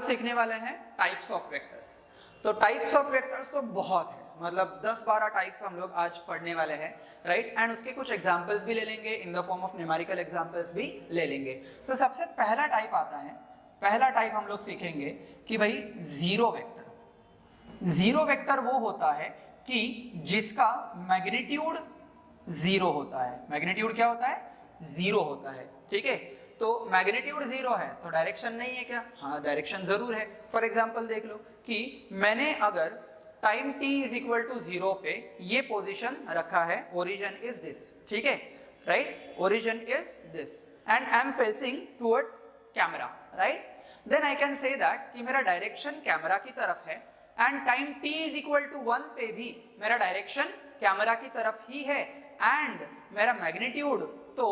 लोग सीखने वाले हैं टाइप्स ऑफ वेक्टर्स। तो टाइप्स ऑफ वेक्टर्स तो बहुत है, मतलब 10-12 टाइप्स हम लोग आज पढ़ने वाले हैं, राइट। एंड उसके कुछ एग्जांपल्स भी ले लेंगे, इन the form of numerical examples भी ले लेंगे। तो सबसे पहला टाइप आता है, पहला टाइप हम लोग सीखेंगे कि भाई जीरो वेक्टर। जीरो वेक्टर वो होता है कि जिसका मैग्नीट्यूड जीरो होता है। मैग्नीट्यूड क्या होता है? जीरो होता है, ठीक है। तो मैग्नीट्यूड जीरो है तो डायरेक्शन नहीं है क्या? हाँ, डायरेक्शन जरूर है। फॉर एग्जांपल देख लो कि मैंने अगर time t is equal to zero पे ये पोजीशन रखा है, ओरिजिन इज दिस, ठीक है, right, origin is this and I am facing towards camera, right. Then I can say that कि मेरा डायरेक्शन कैमरा की तरफ है and time t is equal to 1 पे भी मेरा डायरेक्शन कैमरा की तरफ ही है एंड मेरा मैग्नीट्यूड तो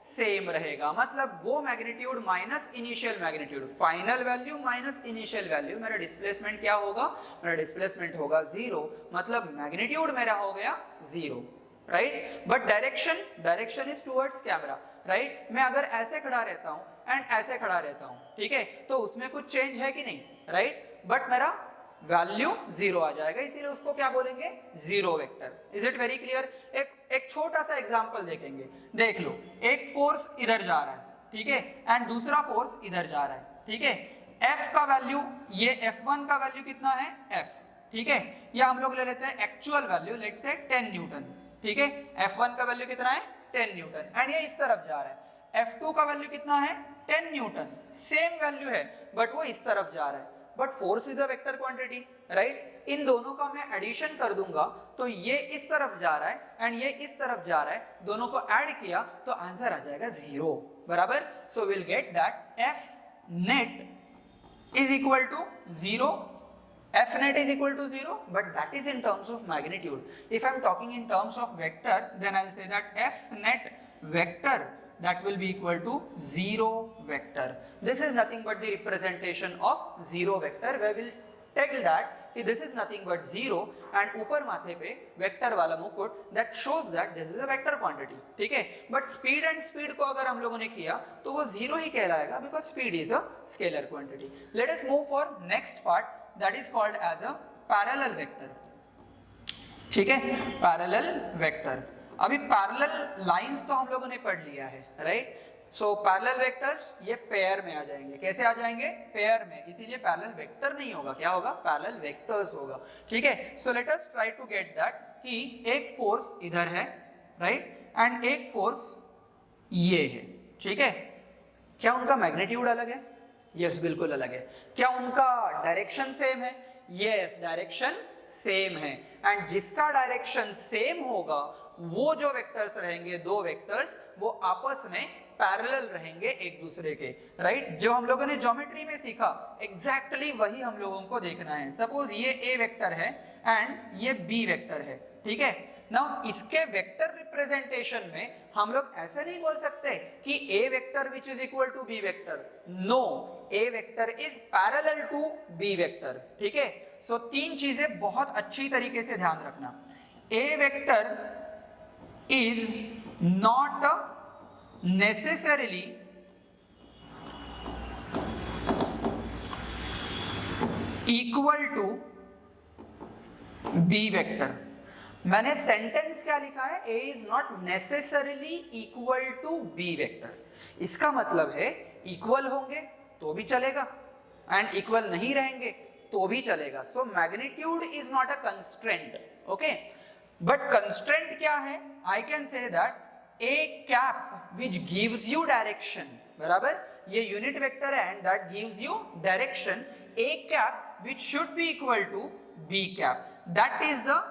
सेम रहेगा। मतलब वो magnitude minus initial magnitude, final value minus initial value, मेरा डिस्प्लेसमेंट क्या होगा? मेरा डिस्प्लेसमेंट होगा जीरो, मतलब मैग्नीट्यूड मेरा हो गया zero, right. But direction is towards camera, right. मैं अगर ऐसे खड़ा रहता हूं एंड ऐसे खड़ा रहता हूं, ठीक है, तो उसमें कुछ चेंज है कि नहीं, राइट। बट मेरा वैल्यू जीरो आ जाएगा, इसीलिए उसको क्या बोलेंगे? Zero vector. Is it very clear? एक छोटा सा एग्जांपल देखेंगे। देख लो, एक फोर्स इधर जा रहा है, ठीक है, एंड दूसरा फोर्स इधर जा रहा है, ठीक है। F का वैल्यू, ये F1 का वैल्यू कितना है? F, ठीक है। या हम लोग ले लेते हैं actual value, let's say 10 Newton, ठीक है। F1 का वैल्यू कितना है? 10 न्यूटन एंड ये इस तरफ जा रहा है। F2 का वैल्यू कितना है? 10 न्यूटन, सेम वैल्यू है बट वो इस तरफ जा रहा है। But force is a vector quantity, right. इन दोनों का मैं एडिशन कर दूंगा तो ये इस तरफ जा रहा है एंड ये इस तरफ जा रहा है, दोनों को ऐड किया तो आंसर आ जाएगा जीरो, बराबर। So will get that F net is equal to zero. F net is equal to zero, but that is in terms of magnitude. If I am talking in terms of vector, then I will say that F net vector that will be equal to zero vector. This is nothing but the representation of zero vector, where we will tell that this is nothing but zero and ऊपर माथे पे vector वाला मुकुट that shows that this is a vector quantity, ठीक है। But speed and speed को अगर हम लोगों ने किया तो वो जीरो ही कहलाएगा because speed is a scalar quantity. Let us move for next part that is called as a parallel vector, ठीक है, parallel vector। अभी पैरेलल लाइंस तो हम लोगों ने पढ़ लिया है, राइट। सो पैरेलल वेक्टर्स ये पेयर में आ जाएंगे। कैसे आ जाएंगे? पेयर में, इसीलिए पैरेलल वेक्टर नहीं होगा, क्या होगा? पैरेलल वेक्टर्स होगा, ठीक है। So let us try to get that कि एक फोर्स इधर है, राइट, एंड एक फोर्स ये है, ठीक है। क्या उनका मैग्नीट्यूड अलग है? यस, बिल्कुल अलग है। क्या उनका डायरेक्शन सेम है? यस, डायरेक्शन सेम है। एंड जिसका डायरेक्शन सेम होगा वो जो वेक्टर्स रहेंगे, दो वेक्टर्स, वो आपस में पैरेलल रहेंगे एक दूसरे के, राइट। जो हम लोगों ने ज्योमेट्री में सीखा एग्जैक्टली वही हम लोगों को देखना है। सपोज ये ए वेक्टर है एंड ये बी वेक्टर है, ठीक है। नाउ इसके वेक्टर रिप्रेजेंटेशन में हम लोग ऐसे नहीं बोल सकते कि A vector which is equal to B vector. No, A vector is parallel to B vector, ठीक है। सो तीन चीजें बहुत अच्छी तरीके से ध्यान रखना। A vector is not necessarily equal to B vector। मैंने सेंटेंस क्या लिखा है? A is not necessarily equal to B vector। इसका मतलब है इक्वल होंगे तो भी चलेगा एंड इक्वल नहीं रहेंगे तो भी चलेगा। So magnitude is not a constraint, okay. But constraint क्या है? I can say that A cap which gives you direction, बराबर, ये यूनिट वेक्टर है and that gives you direction. A cap which should be equal to B cap, that is the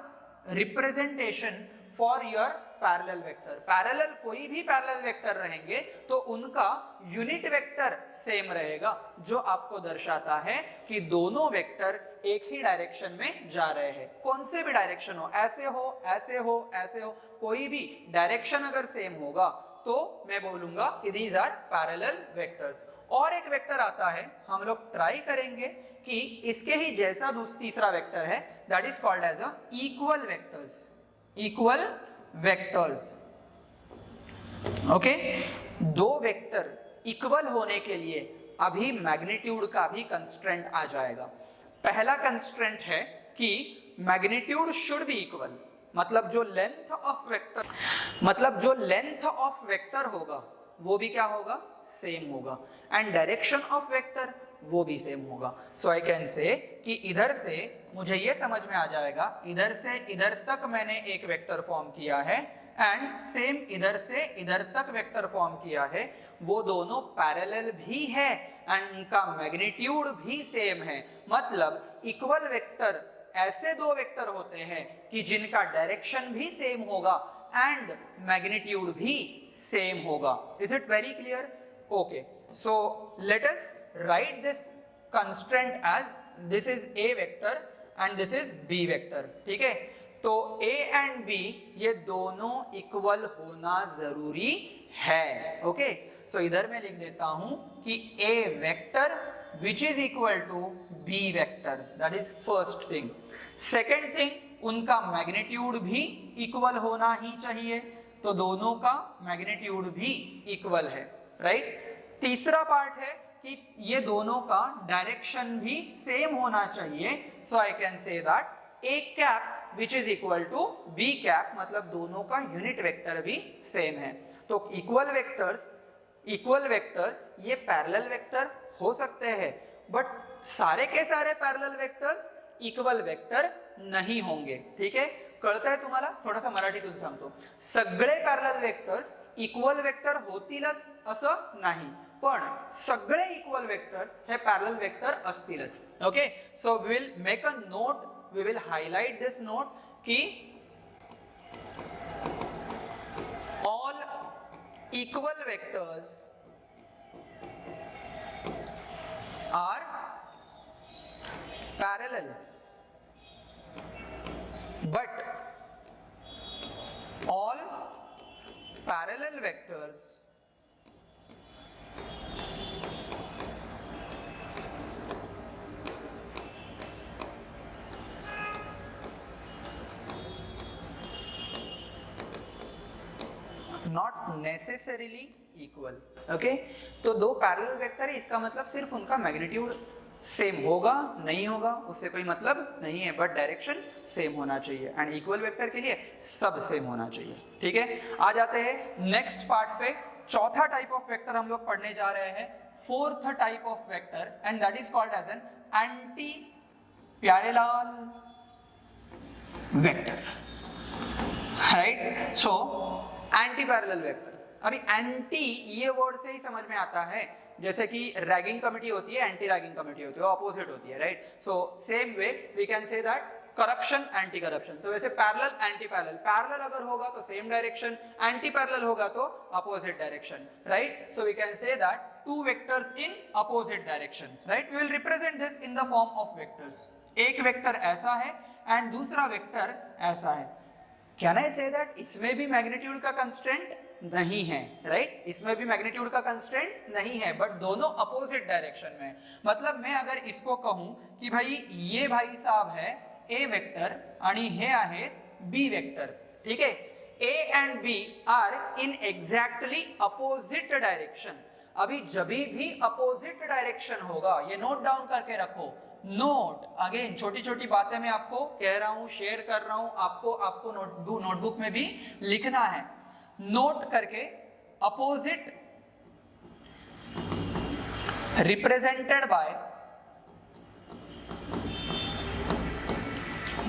representation for your parallel vector. Parallel कोई भी parallel vector रहेंगे तो उनका unit vector same रहेगा, जो आपको दर्शाता है कि दोनों वेक्टर एक ही डायरेक्शन में जा रहे हैं। कौन से भी डायरेक्शन हो, ऐसे हो, ऐसे हो, ऐसे हो, कोई भी डायरेक्शन अगर सेम होगा तो मैं बोलूंगा कि दीज आर पैरेलल वेक्टर्स। और एक वेक्टर आता है, हम लोग ट्राई करेंगे कि इसके ही जैसा तीसरा वेक्टर है, that is called as a equal vectors. Equal vectors, okay. दो वेक्टर इक्वल होने के लिए अभी मैग्नीट्यूड का भी कंस्ट्रेंट आ जाएगा। पहला कंस्ट्रेंट है कि मैग्नीट्यूड शुड बी इक्वल, मतलब जो लेंथ ऑफ वेक्टर होगा वो भी क्या होगा, सेम होगा, एंड डायरेक्शन ऑफ वेक्टर वो भी सेम होगा। सो आई कैन से कि इधर से मुझे ये समझ में आ जाएगा, इधर से इधर तक मैंने एक वेक्टर फॉर्म किया है एंड सेम इधर से इधर तक वेक्टर फॉर्म किया है, वो दोनों पैरेलल भी है एंड उनका मैग्नीट्यूड भी सेम है। मतलब इक्वल वेक्टर ऐसे दो वेक्टर होते हैं कि जिनका डायरेक्शन भी सेम होगा एंड मैग्नीट्यूड भी सेम होगा। Is it very clear? Okay, so let us write this constraint as this is A vector and this is B vector. ठीक है, तो a एंड b ये दोनों इक्वल होना जरूरी है। ओके, सो इधर मैं लिख देता हूं कि a vector which is equal to b vector, that is first thing. Second thing, उनका मैग्नीट्यूड भी इक्वल होना ही चाहिए, तो दोनों का मैग्नीट्यूड भी इक्वल है, राइट। तीसरा पार्ट है कि ये दोनों का डायरेक्शन भी सेम होना चाहिए, so I can say that a cap which is equal to b cap, मतलब दोनों का यूनिट वेक्टर भी सेम है। तो इक्वल वेक्टर्स ये पैरेलल वेक्टर हो सकते हैं, बट सारे के सारे पैरेलल वेक्टर्स इक्वल वेक्टर नहीं होंगे। ठीक है, कळतंय तुम्हाला? थोडासा मराठीतून सांगतो, सगळे पॅरलल वेक्टर्स इक्वल वेक्टर होतीलच असं नाही, पण सगळे इक्वल वेक्टर्स हे पॅरलल वेक्टर असतीलच। Okay, so we will make a note, we will highlight this note कि all equal vectors are parallel, but all parallel vectors not necessarily equal. Okay, तो दो पैरेलल वेक्टर है, इसका मतलब सिर्फ उनका मैग्नीट्यूड सेम होगा नहीं होगा उससे कोई मतलब नहीं है, बट डायरेक्शन सेम होना चाहिए एंड इक्वल वेक्टर के लिए सब सेम होना चाहिए। ठीक है, आ जाते हैं नेक्स्ट पार्ट पे। चौथा टाइप ऑफ वेक्टर हम लोग पढ़ने जा रहे हैं, fourth type of vector, and that is called as an anti parallel vector, right. So anti parallel vector, अभी एंटी ये वर्ड से ही समझ में आता है, जैसे कि रैगिंग कमिटी होती है, एंटी रैगिंग कमिटी होती है, ऑपोजिट होती है, right. So same way we can say that corruption anti corruption. So वैसे पैरेलल एंटी पैरेलल, पैरेलल अगर होगा तो सेम डायरेक्शन, एंटी पैरेलल होगा तो opposite direction, right. So we can say that two vectors in opposite direction, right. We will represent this in the form of vectors. एक vector ऐसा है and दूसरा vector ऐसा है। कैन आई से दैट इसमें भी मैग्नीट्यूड का constraint नहीं है, राइट। इसमें भी मैग्नीट्यूड का कंस्ट्रेंट नहीं है, बट दोनों अपोजिट डायरेक्शन में। मतलब मैं अगर इसको कहूं कि भाई ये भाई साहब है ए वेक्टर आणि हे आहे बी वेक्टर, ठीक है। A and B are in exactly opposite direction. अभी जभी भी अपोजिट डायरेक्शन होगा, ये नोट डाउन करके रखो, नोट अगेन, छोटी छोटी बातें मैं आपको कह रहा हूं, शेयर कर रहा हूं, आपको नोटबुक में भी लिखना है। नोट करके, opposite represented by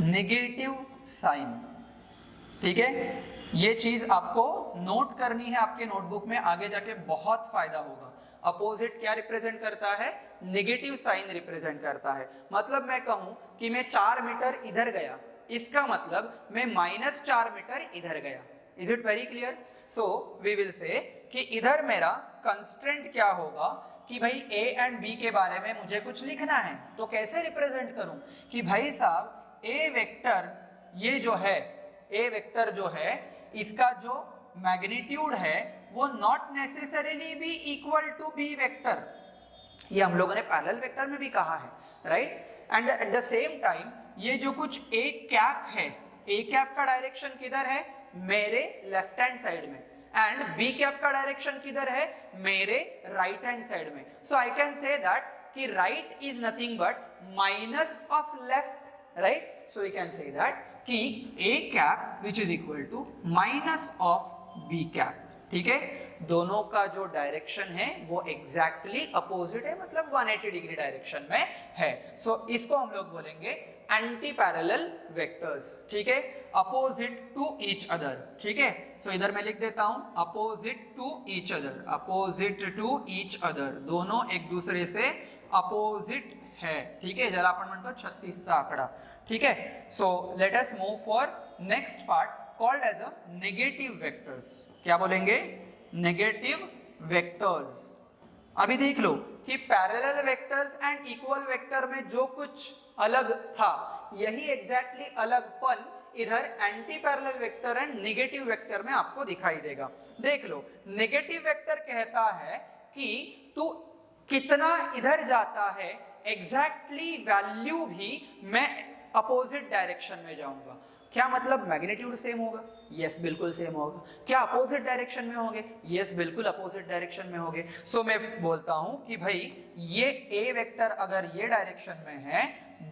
negative sign, ठीक है। ये चीज आपको नोट करनी है आपके नोटबुक में, आगे जाके बहुत फायदा होगा। अपोजिट क्या रिप्रेजेंट करता है? नेगेटिव साइन रिप्रेजेंट करता है। मतलब मैं कहूं कि मैं 4 मीटर इधर गया, इसका मतलब मैं -4 मीटर इधर गया। Is it very clear? So we will say कि इधर मेरा कंस्ट्रेंट क्या होगा कि भाई ए एंड बी के बारे में मुझे कुछ लिखना है, तो कैसे रिप्रेजेंट करूं कि भाई साहब ए वेक्टर, ये जो है ए वेक्टर जो है, इसका जो मैग्नीट्यूड है वो not necessarily be equal to B vector. ये हम लोगों ने पैरेलल वेक्टर में भी कहा है, right. And at the same time ये जो कुछ ए कैप है, ए कैप का डायरेक्शन किधर है? मेरे लेफ्ट हैंड साइड में, एंड बी कैप का डायरेक्शन किधर है, मेरे राइट हैंड साइड में. So I can say that कि right is nothing but minus of left, right. So we can say that कि A cap which is equal to minus of B cap. ठीक है, दोनों का जो direction है वो एग्जैक्टली अपोजिट है, मतलब 180 डिग्री डायरेक्शन में है. सो इसको हम लोग बोलेंगे एंटी पैरेलल वेक्टर्स. ठीक है, अपोजिट टू ईच अदर. ठीक है, सो इधर मैं लिख देता हूं opposite to each other, opposite to each other, दोनों एक दूसरे से अपोजिट है. ठीक है, जरा आपण म्हणतो 36 चा आकडा. ठीक है, so let us move for next part called as a negative vectors. क्या बोलेंगे, नेगेटिव वेक्टर्स. अभी देख लो कि parallel vectors and equal vector में जो कुछ अलग था, यही एग्जैक्टली अलगपन इधर anti parallel vector and negative vector में आपको दिखाई देगा. देख लो, नेगेटिव वेक्टर कहता है कि तू कितना इधर जाता है एग्जैक्टली वैल्यू भी मैं अपोजिट डायरेक्शन में जाऊंगा. क्या मतलब, मैग्नीट्यूड सेम होगा? यस, बिल्कुल सेम होगा. क्या अपोजिट डायरेक्शन में होंगे? यस, बिल्कुल अपोजिट डायरेक्शन में होंगे. सो मैं बोलता हूं कि भाई ये ए वेक्टर अगर ये डायरेक्शन में है,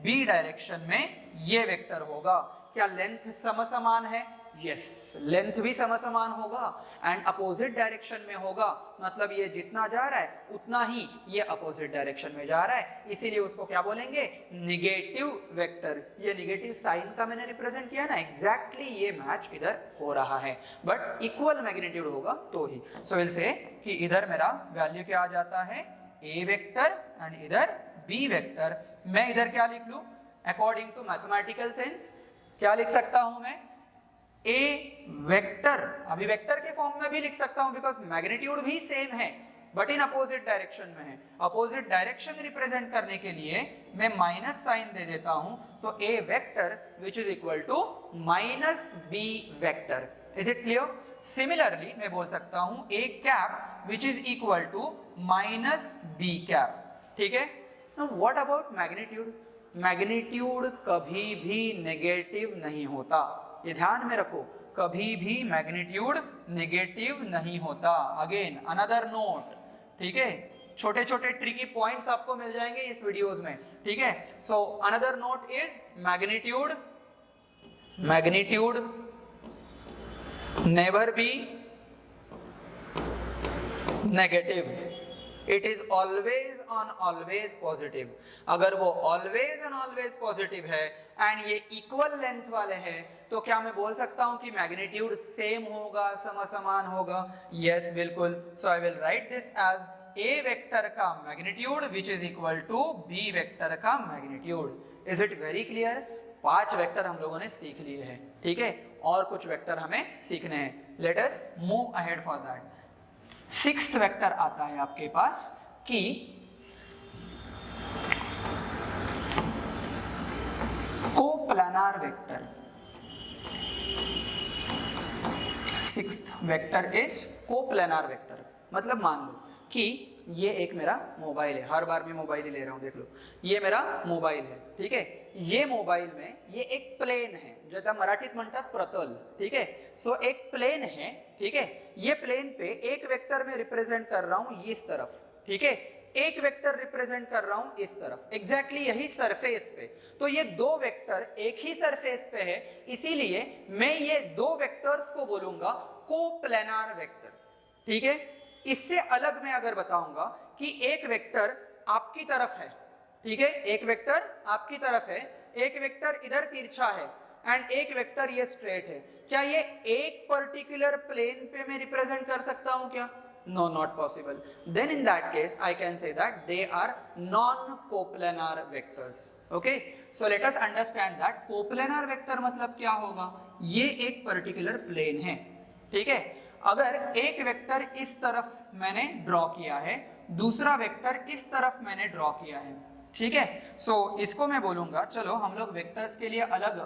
बी डायरेक्शन में ये वेक्टर होगा. क्या लेंथ समसमान है? यस, लेंथ भी समसमान होगा एंड अपोजिट डायरेक्शन में होगा, मतलब ये जितना जा रहा है उतना ही ये अपोजिट डायरेक्शन में जा रहा है, इसीलिए उसको क्या बोलेंगे, नेगेटिव वेक्टर. ये नेगेटिव साइन का मैंने रिप्रेजेंट किया ना, एग्जैक्टली ये मैच इधर हो रहा है, बट इक्वल मैग्नीट्यूड होगा तो ही. सो विल से कि इधर मेरा वैल्यू क्या आ जाता है, ए वेक्टर एंड इधर बी वेक्टर. मैं इधर क्या लिख लूं, अकॉर्डिंग टू मैथमेटिकल सेंस क्या लिख सकता हूं मैं, ए वेक्टर. अभी वेक्टर के फॉर्म में भी लिख सकता हूं बिकॉज मैग्नीट्यूड भी सेम है बट इन अपोजिट डायरेक्शन में है. अपोजिट डायरेक्शन रिप्रेजेंट करने के लिए मैं माइनस साइन दे देता हूं, तो A vector which is equal to minus B vector. Is it clear? Similarly मैं बोल सकता हूं A cap which is equal to minus B cap. ठीक है, now what about magnitude. Magnitude कभी भी नेगेटिव नहीं होता, ये ध्यान में रखो, कभी भी मैग्नीट्यूड नेगेटिव नहीं होता. Again another note. ठीक है, छोटे छोटे ट्रिकी पॉइंट्स आपको मिल जाएंगे इस वीडियोस में. ठीक है, so another note is magnitude never be negative. It is always on always positive. अगर वो ऑलवेज ऑन ऑलवेज पॉजिटिव है एंड ये इक्वल लेंथ वाले हैं, तो क्या मैं बोल सकता हूं कि मैग्नीट्यूड सेम होगा, समसमान होगा? यस, बिल्कुल. So I will write this as A vector का magnitude which is equal to B vector का magnitude. Is it very clear? 5 vector हम लोगों ने सीख लिए हैं. ठीक है, और कुछ वेक्टर हमें सीखने हैं. Late us move ahead for that. 6th vector आता है आपके पास कि coplanar vector. 6th vector is coplanar vector. मतलब मान लो कि ये एक मेरा मोबाइल है, हर बार मैं मोबाइल ही ले रहा हूं, देख लो, ये मेरा मोबाइल है. ठीक है, ये मोबाइल में ये एक प्लेन है, ज्यादा मराठीत म्हणतात प्रतल. ठीक है, सो एक प्लेन है. ठीक है, ये प्लेन पे एक वेक्टर में रिप्रेजेंट कर रहा हूं इस तरफ. ठीक है, एक वेक्टर रिप्रेजेंट कर रहा हूं इस तरफ, एग्जैक्टली यही सरफेस पे. तो ये 2 वेक्टर एक ही सरफेस पे है, इसीलिए मैं ये 2 वेक्टर्स को बोलूंगा कोप्लानर वेक्टर. ठीक है, इससे अलग मैं अगर बताऊंगा कि एक वेक्टर आपकी तरफ है. ठीक है, एक वेक्टर आपकी तरफ है, एक वेक्टर इधर तिरछा है एंड एक वेक्टर ये स्ट्रेट है. क्या ये एक पर्टिकुलर प्लेन पे मैं रिप्रेजेंट कर सकता हूं क्या? No, not possible. Then in that case I can say that they are non coplanar vectors. Okay, so let us understand that coplanar vector मतलब क्या होगा. ये एक पर्टिकुलर प्लेन है. ठीक है, अगर एक वेक्टर इस तरफ मैंने ड्रॉ किया है, दूसरा वेक्टर इस तरफ मैंने ड्रॉ किया है. ठीक है, सो इसको मैं बोलूंगा, चलो हम लोग वेक्टर्स के लिए अलग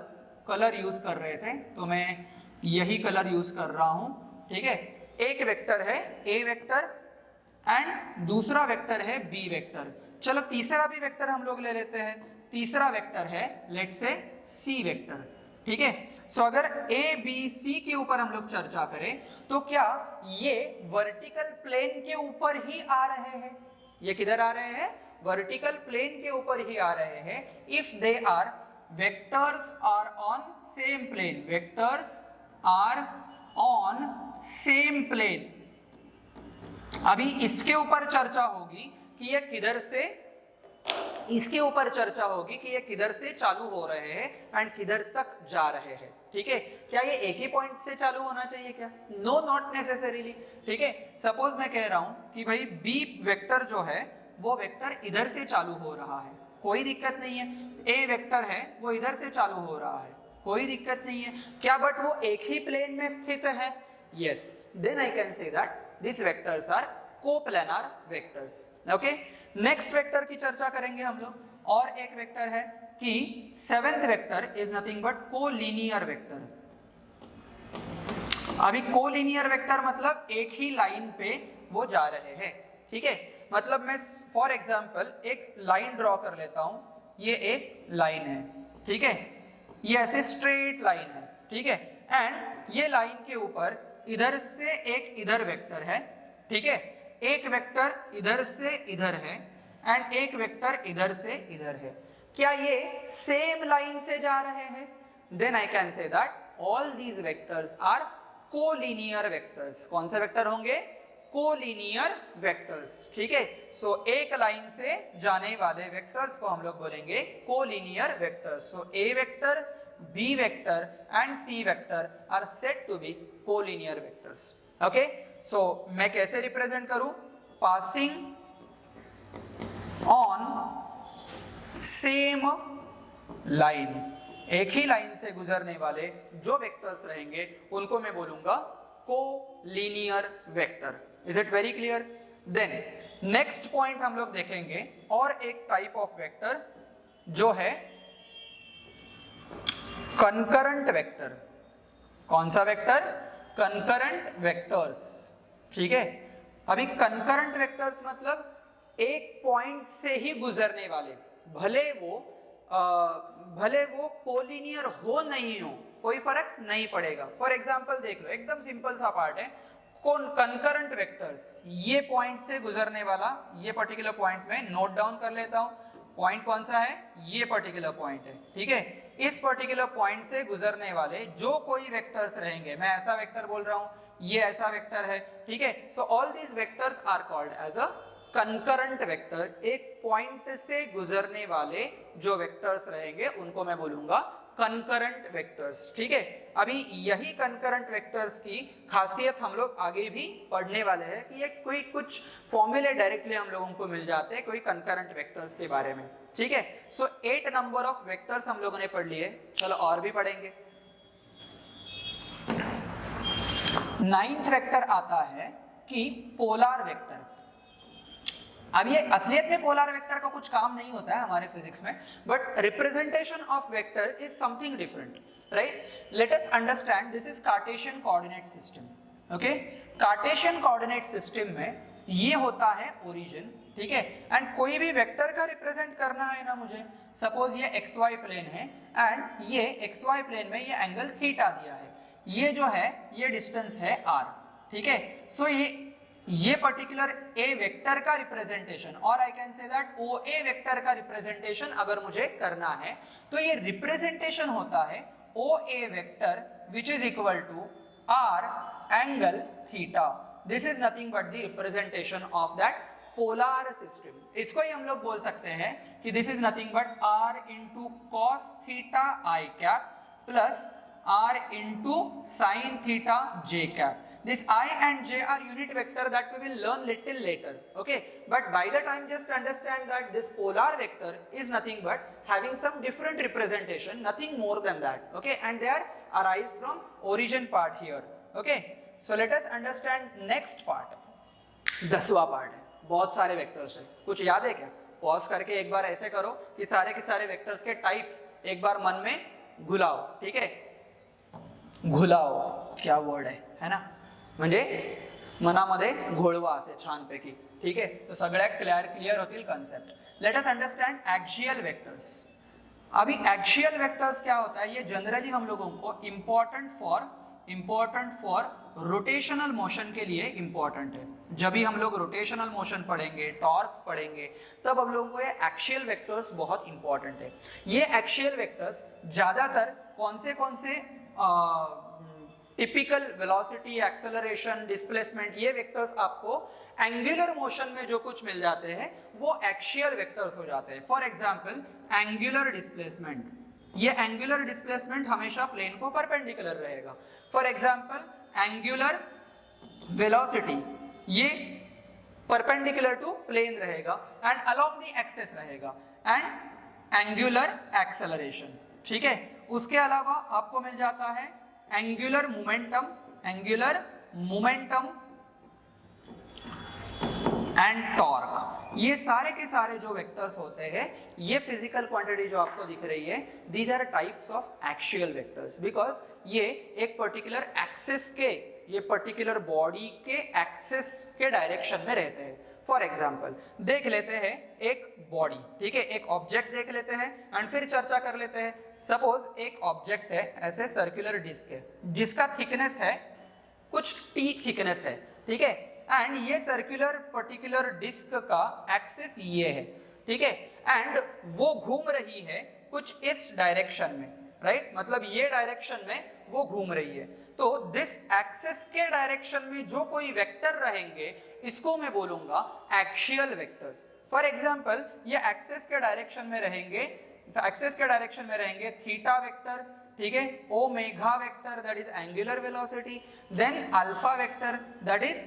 कलर यूज कर रहे थे, तो मैं यही कलर यूज कर रहा हूं. ठीक है, एक वेक्टर है ए वेक्टर एंड दूसरा वेक्टर है बी वेक्टर. चलो तीसरा भी वेक्टर हम लोग ले लेते हैं. तीसरा वेक्टर है लेट्स से सी वेक्टर. ठीक है। सो अगर ए बी सी के ऊपर हम लोग चर्चा करें तो क्या ये वर्टिकल प्लेन के ऊपर ही आ रहे हैं? ये किधर आ रहे हैं? वर्टिकल प्लेन के ऊपर ही आ रहे हैं if they are vectors are on same plane, vectors are on same plane. अभी इसके ऊपर चर्चा होगी कि ये किधर से, इसके ऊपर चर्चा होगी कि ये किधर से चालू हो रहे हैं एंड किधर तक जा रहे हैं, ठीक है। क्या ये एक ही पॉइंट से चालू होना चाहिए क्या? नो, नॉट नेसेसरीली, ठीक है। सपोज मैं कह रहा हूं कि भाई बी वेक्टर जो है वो वेक्टर इधर से चालू हो रहा है, कोई दिक्कत नहीं है। ए वेक्टर है वो इधर से चालू हो रहा है, कोई दिक्कत नहीं है क्या, बट वो एक ही प्लेन में स्थित है? Yes, then I can say that this vectors are coplanar vectors. Okay, next vector की चर्चा करेंगे हम लोग, और एक वेक्टर है कि seventh vector is nothing but collinear vector. अभी कोलिनियर वेक्टर मतलब एक ही लाइन पे वो जा रहे हैं, ठीक है। मतलब मैं फॉर एग्जांपल एक लाइन ड्रॉ कर लेता हूं, ये एक लाइन है, ठीक है, ये ऐसे स्ट्रेट लाइन है, ठीक है, एंड ये लाइन के ऊपर इधर से एक इधर वेक्टर है, ठीक है, एक वेक्टर इधर से इधर है एंड एक वेक्टर इधर से इधर है। क्या ये सेम लाइन से जा रहे हैं? Then I can say that all these vectors are collinear vectors. कौन से वेक्टर होंगे? कोलिनियर वेक्टर्स, ठीक है। सो एक लाइन से जाने वाले वेक्टर्स को हम लोग बोलेंगे collinear vectors. So A vector, B vector and C vector are said to be collinear vectors. Okay, so मैं कैसे रिप्रेजेंट करूं? पासिंग ऑन सेम लाइन, एक ही लाइन से गुजरने वाले जो वेक्टर्स रहेंगे उनको मैं बोलूंगा collinear vector. Is it very clear? Then next point हम लोग देखेंगे और एक टाइप ऑफ वेक्टर जो है कंकरंट वेक्टर। कौन सा वेक्टर? कंकरंट वेक्टर्स, ठीक है। अभी कंकरंट वेक्टर्स मतलब एक पॉइंट से ही गुजरने वाले, भले वो कोलिनियर हो नहीं हो, कोई फर्क नहीं पड़ेगा। फॉर एग्जांपल देख लो, एकदम सिंपल सा पार्ट है, कौन कंकरंट वेक्टर्स, ये पॉइंट से गुजरने वाला, ये पर्टिकुलर पॉइंट में नोट डाउन कर लेता हूं, पॉइंट कौन सा है? ये पर्टिकुलर पॉइंट है, ठीक है। इस पर्टिकुलर पॉइंट से गुजरने वाले जो कोई वेक्टर्स रहेंगे, मैं ऐसा वेक्टर बोल रहा हूं, ये ऐसा वेक्टर है, ठीक है। So all these vectors are called as a concurrent vector. एक पॉइंट से गुजरने वाले जो वेक्टर्स रहेंगे उनको मैं बोलूंगा कंकरंट वेक्टर्स, ठीक है। अभी यही कंकरंट वेक्टर्स की खासियत हम लोग आगे भी पढ़ने वाले हैं कि ये कोई कुछ फॉर्मूले डायरेक्टली हम लोगों को मिल जाते हैं कोई कंकरंट वेक्टर्स के बारे में, ठीक है। सो 8 नंबर ऑफ वेक्टर्स हम लोगों ने पढ़ लिए, चलो और भी पढ़ेंगे। 9th वेक्टर आता है कि पोलर वेक्टर। अब ये असलियत में पोलर वेक्टर का कुछ काम नहीं होता है हमारे फिजिक्स में, but representation of vector is something different, right. Late us understand this is Cartesian coordinate system. Okay, Cartesian coordinate system में ये होता है ओरिजिन, ठीक है, एंड कोई भी वेक्टर का रिप्रेजेंट करना है ना मुझे, सपोज ये XY प्लेन है एंड ये XY प्लेन में ये एंगल थीटा दिया है, ये जो है ये डिस्टेंस है r, ठीक है। सो ये पर्टिकुलर ए वेक्टर का रिप्रेजेंटेशन, और आई can say that OA vector का रिप्रेजेंटेशन अगर मुझे करना है तो ये रिप्रेजेंटेशन होता है OA vector which is equal to r angle theta. This is nothing but the representation of that polar system. इसको ही हम लोग बोल सकते हैं कि this is nothing but r into cos theta i cap plus r into sin theta j cap. This I and j are unit vector that we will learn little later, okay, but by the time just understand that this polar vector is nothing but having some different representation, nothing more than that, okay, and they are arise from origin part here, okay. So let us understand next part. 10वां part है, बहुत सारे vectors है, कुछ याद है क्या? Pause करके एक बार ऐसे करो कि सारे के सारे वेक्टर्स के टाइप्स एक बार मन में घुलाओ, ठीक है। घुलाओ क्या वर्ड है ना, म्हणजे मनामध्ये घोळवा असे छानपैकी, ठीक आहे। सो सगळ्या क्लियर होतील concept. Let us understand axial vectors. अभी एक्सियल वेक्टर्स क्या होता है, ये जनरली हम लोगों को इंपॉर्टेंट फॉर रोटेशनल मोशन के लिए इंपॉर्टेंट है। जब भी हम लोग रोटेशनल मोशन पढ़ेंगे, टॉर्क पढ़ेंगे, तब हम लोगों को ये एक्सियल वेक्टर्स बहुत इंपॉर्टेंट है। ये एक्सियल वेक्टर्स ज्यादातर कौन से टिपिकल वेलोसिटी, एक्सेलरेशन, डिस्प्लेसमेंट, ये वेक्टर्स आपको एंगुलर मोशन में जो कुछ मिल जाते हैं वो एक्सियल वेक्टर्स हो जाते हैं। फॉर एग्जांपल एंगुलर डिस्प्लेसमेंट, ये एंगुलर डिस्प्लेसमेंट हमेशा प्लेन को परपेंडिकुलर रहेगा। फॉर एग्जांपल एंगुलर वेलोसिटी, ये परपेंडिकुलर टू प्लेन रहेगा एंड अलोंग द एक्सिस रहेगा, एंड एंगुलर एक्सेलरेशन, ठीक है। उसके अलावा आपको मिल जाता है एंगुलर मोमेंटम एंड टॉर्क। ये सारे के सारे जो वेक्टर्स होते हैं, ये फिजिकल क्वांटिटी जो आपको दिख रही है, these are types of axial vectors, because ये एक पर्टिकुलर एक्सिस के, ये पर्टिकुलर बॉडी के एक्सिस के डायरेक्शन में रहते हैं। फॉर एग्जाम्पल देख लेते हैं एक बॉडी, ठीक है, एक ऑब्जेक्ट देख लेते हैं एंड फिर चर्चा कर लेते हैं। सपोज एक ऑब्जेक्ट है, ऐसे सर्कुलर डिस्क है जिसका थिकनेस है कुछ टी थिकनेस है, ठीक है, एंड ये सर्कुलर पर्टिकुलर डिस्क का एक्सिस ये है, ठीक है, एंड वो घूम रही है कुछ इस डायरेक्शन में, राइट, मतलब ये डायरेक्शन में वो घूम रही है। तो दिस एक्सिस के डायरेक्शन में जो कोई वेक्टर रहेंगे, इसको मैं बोलूंगा एक्सियल वेक्टर्स। फॉर एग्जांपल ये एक्सिस के डायरेक्शन में रहेंगे, थीटा वेक्टर, ठीक है, omega vector that is angular velocity, then alpha vector that is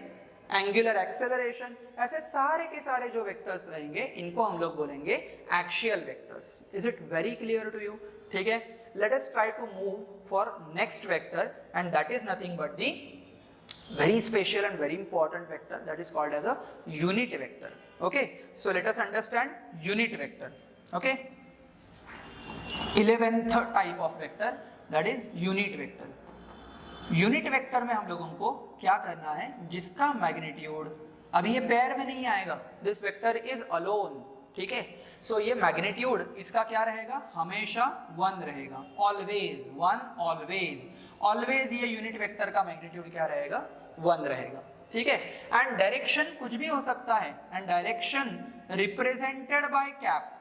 angular acceleration. ऐसे सारे के सारे जो वेक्टर्स रहेंगे, इनको हम लोग बोलेंगे axial vectors. Is it very clear to you? ठीक है, let us try to move for next vector, and that is nothing but the very special and very important vector that is called as a unit vector. Okay, so let us understand unit vector. Okay, 11th type of vector, that is unit vector. Unit vector में हम लोगों को क्या करना है, जिसका magnitude अभी ये पेयर में नहीं आएगा, this vector is alone, ठीक है। सो ये मैग्नीट्यूड इसका क्या रहेगा, हमेशा 1 रहेगा, ऑलवेज 1, ऑलवेज ये यूनिट वेक्टर का मैग्नीट्यूड क्या रहेगा, 1 रहेगा, ठीक है। एंड डायरेक्शन कुछ भी हो सकता है, and direction represented by cap,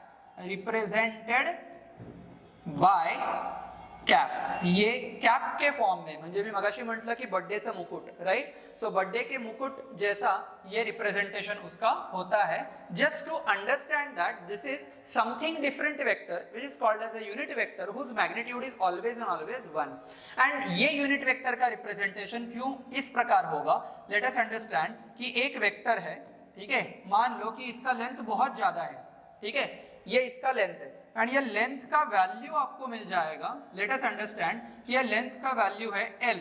ये कैप के फॉर्म में, म्हणजे मी मगाशी म्हटलं की बर्थडेचं मुकुट, राइट, सो बर्थडे के मुकुट जैसा ये रिप्रेजेंटेशन उसका होता है। Just to understand that this is something different vector which is called as a unit vector whose magnitude is always and always 1। And ये यूनिट वेक्टर का रिप्रेजेंटेशन क्यों इस प्रकार होगा, लेट अस अंडरस्टैंड कि एक वेक्टर है, ठीक है, मान लो कि इसका लेंथ बहुत ज्यादा है, ठीक है, ये इसका लेंथ है, एंड ये लेंथ का वैल्यू आपको मिल जाएगा, लेट अस अंडरस्टैंड कि ये लेंथ का वैल्यू है L,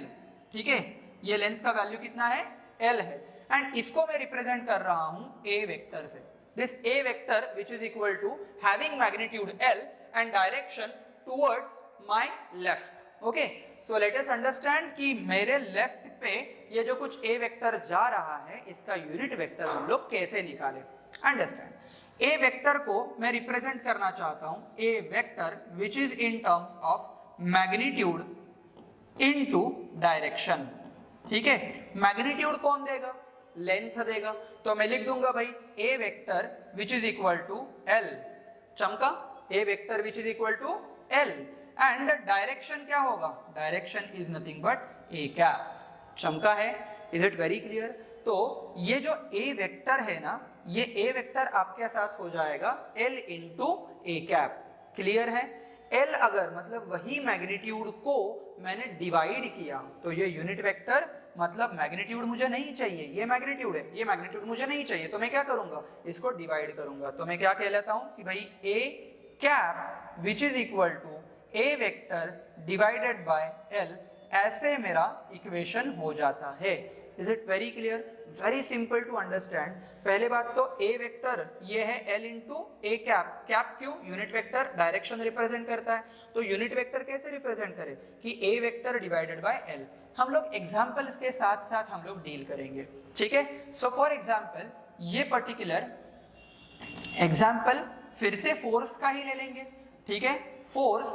ठीक है, ये लेंथ का वैल्यू कितना है, L है, एंड इसको मैं रिप्रेजेंट कर रहा हूं A वेक्टर से। This A vector which is equal to having magnitude L and direction towards my left. Okay, so let us understand कि मेरे लेफ्ट पे ये जो कुछ A वेक्टर जा रहा है, इसका यूनिट वेक्टर हम लोग कैसे निकालें। अंडरस्टैंड, ए वेक्टर को मैं रिप्रेजेंट करना चाहता हूं, A vector which is in terms of magnitude into direction, ठीक है। मैग्नीट्यूड कौन देगा, लेंथ देगा, तो मैं लिख दूंगा भाई A vector which is equal to L, चमका, A vector which is equal to L, and direction क्या होगा, direction is nothing but A cap, चमका है। Is it very clear? तो ये जो ए वेक्टर है ना, ये ए वेक्टर आपके साथ हो जाएगा L into A cap, clear है। L अगर मतलब वही मैग्नीट्यूड को मैंने डिवाइड किया, तो ये यूनिट वेक्टर, मतलब मैग्नीट्यूड मुझे नहीं चाहिए, ये मैग्नीट्यूड है, ये मैग्नीट्यूड मुझे नहीं चाहिए, तो मैं क्या करूंगा, इसको डिवाइड करूंगा, तो मैं क्या कह लेता हूं कि भाई A cap which is equal to A vector divided by L, ऐसे मेरा इक्वेशन हो जाता है। Is it very clear? Very simple to understand. पहले बात तो ए वेक्टर ये है L into A cap, cap क्यों, यूनिट वेक्टर डायरेक्शन रिप्रेजेंट करता है, तो यूनिट वेक्टर कैसे रिप्रेजेंट करे कि A vector divided by L। हम लोग एग्जांपल्स के साथ साथ हम लोग डील करेंगे, ठीक है। सो फॉर एग्जांपल ये पर्टिकुलर एग्जांपल फिर से फोर्स का ही ले लेंगे, ठीक है। फोर्स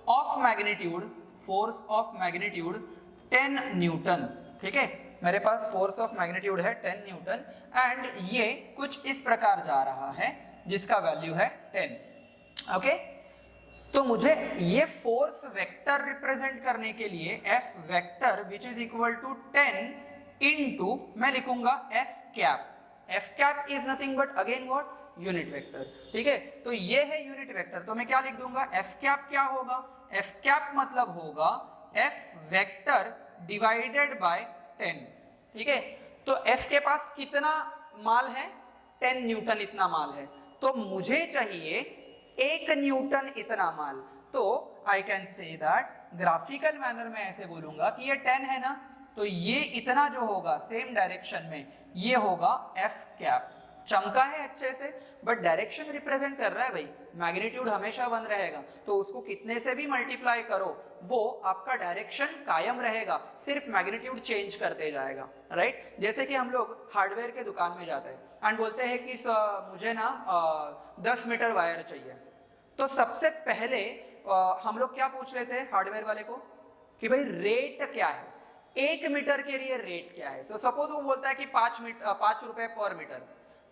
ऑफ मैग्नीट्यूड 10 न्यूटन, ठीक है, मेरे पास फोर्स ऑफ मैग्नीट्यूड है 10 न्यूटन एंड ये कुछ इस प्रकार जा रहा है जिसका वैल्यू है 10, ओके। तो मुझे ये फोर्स वेक्टर रिप्रेजेंट करने के लिए F vector which is equal to 10 into मैं लिखूंगा F cap is nothing but again what, unit vector, ठीक है। तो ये है यूनिट वेक्टर, तो मैं क्या लिख दूंगा, F कैप क्या होगा, F कैप मतलब होगा F वेक्टर डिवाइडेड बाय 10, ठीक है। तो F के पास कितना माल है, 10 न्यूटन इतना माल है, तो मुझे चाहिए 1 न्यूटन इतना माल। तो आई can say that graphical manner में ऐसे बोलूंगा कि ये 10 है ना, तो ये इतना जो होगा सेम डायरेक्शन में ये होगा F कैप, चमका है अच्छे से बट डायरेक्शन रिप्रेजेंट कर रहा है भाई, मैग्नीट्यूड हमेशा 1 रहेगा, तो उसको कितने से भी मल्टीप्लाई करो वो आपका डायरेक्शन कायम रहेगा, सिर्फ मैग्नीट्यूड चेंज करते जाएगा, राइट। जैसे कि हम लोग हार्डवेयर के दुकान में जाते हैं एंड बोलते हैं कि मुझे ना 10 मीटर वायर चाहिए, तो सबसे पहले हम लोग क्या पूछ लेते हैं हार्डवेयर वाले को कि भाई रेट क्या है, 1 मीटर के लिए रेट क्या है। तो सपोज वो बोलता है कि 5 रुपए पर मीटर,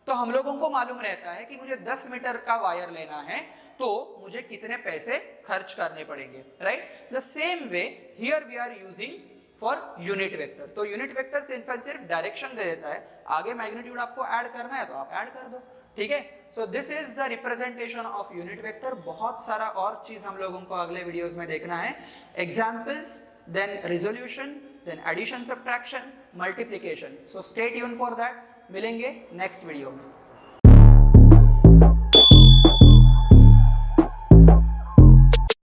तो हम लोगों को मालूम रहता है कि मुझे 10 मीटर का वायर लेना है तो मुझे कितने पैसे खर्च करने पड़ेंगे, right. The same way here we are using for unit vector. तो यूनिट वेक्टर सिर्फ डायरेक्शन दे देता है, आगे मैग्नीट्यूड आपको ऐड करना है तो आप ऐड कर दो, ठीक है। So this is the representation of unit vector. बहुत सारा और चीज हम लोगों को अगले वीडियोस में देखना है, examples, then resolution, then addition, subtraction, multiplication. So stay tune for that, मिलेंगे नेक्स्ट वीडियो में।